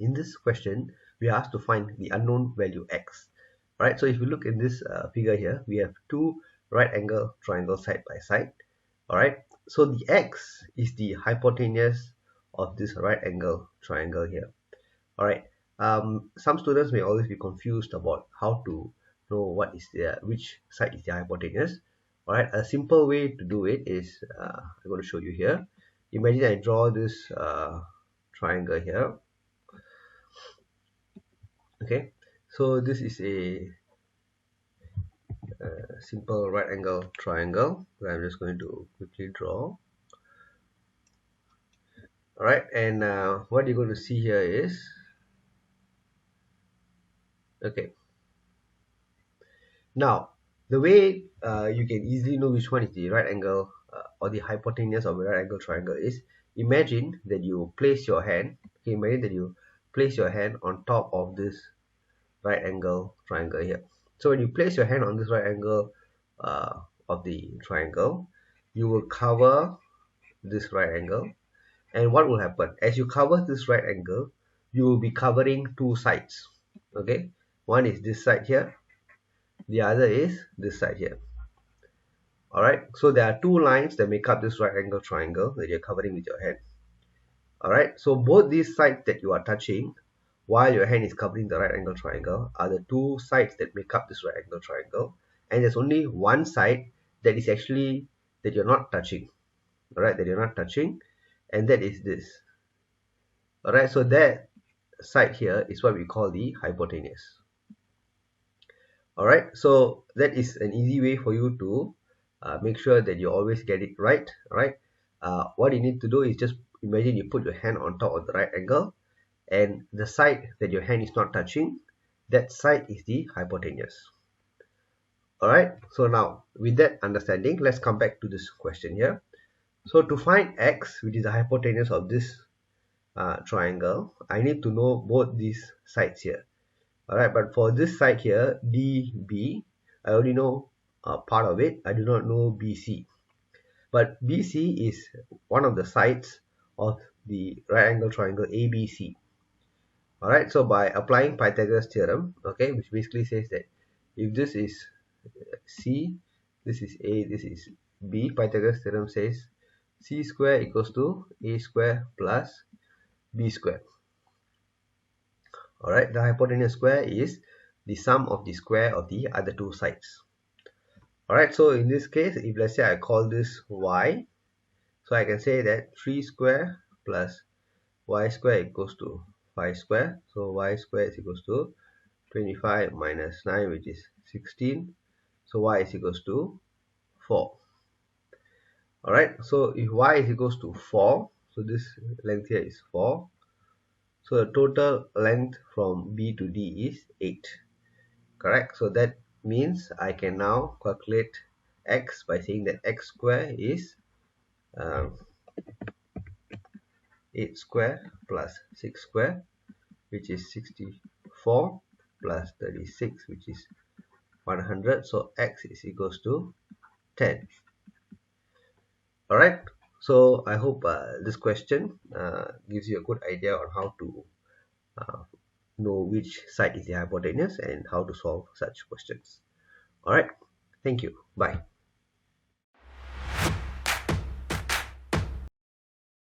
in this question, we are asked to find the unknown value x. Alright, so if you look in this figure here, we have two right angle triangles side by side. Alright, so the x is the hypotenuse of this right angle triangle here. Alright, some students may always be confused about how to know what is which side is the hypotenuse. Alright, a simple way to do it is I'm going to show you here. Imagine I draw this triangle here. Okay, so this is a simple right angle triangle that I'm just going to quickly draw. Alright, and what you're going to see here is, okay, now the way you can easily know which one is the right angle or the hypotenuse of a right angle triangle is, imagine that you place your hand, okay, imagine that you place your hand on top of this right angle triangle here. So when you place your hand on this right angle of the triangle, you will cover this right angle, and what will happen as you cover this right angle, you will be covering two sides. Okay, one is this side here, the other is this side here. Alright, so there are two lines that make up this right angle triangle that you're covering with your hand. Alright, so both these sides that you are touching while your hand is covering the right angle triangle are the two sides that make up this right angle triangle, and there's only one side that is actually that you're not touching. Alright, that you're not touching, and that is this. Alright, so that side here is what we call the hypotenuse. Alright, so that is an easy way for you to make sure that you always get it right. Alright, what you need to do is just imagine you put your hand on top of the right angle, and the side that your hand is not touching, that side is the hypotenuse. Alright, so now with that understanding, let's come back to this question here. So to find x, which is the hypotenuse of this triangle, I need to know both these sides here. Alright, but for this side here, DB, I only know part of it. I do not know BC. But BC is one of the sides of the right angle triangle ABC. Alright, so by applying Pythagoras Theorem, okay, which basically says that if this is C, this is A, this is B, Pythagoras Theorem says C square equals to A square plus B square. Alright, the hypotenuse square is the sum of the square of the other two sides. Alright, so in this case, if let's say I call this y, so I can say that 3 square plus y square equals to 5 square. So y square is equals to 25 minus 9, which is 16. So y is equals to 4. Alright, so if y is equals to 4, so this length here is 4. So the total length from B to D is 8. Correct? So that means I can now calculate x by saying that x square is 8 square plus 6 square, which is 64, plus 36, which is 100. So x is equals to 10. Alright, so I hope this question gives you a good idea on how to know which side is the hypotenuse and how to solve such questions. Alright, thank you. Bye.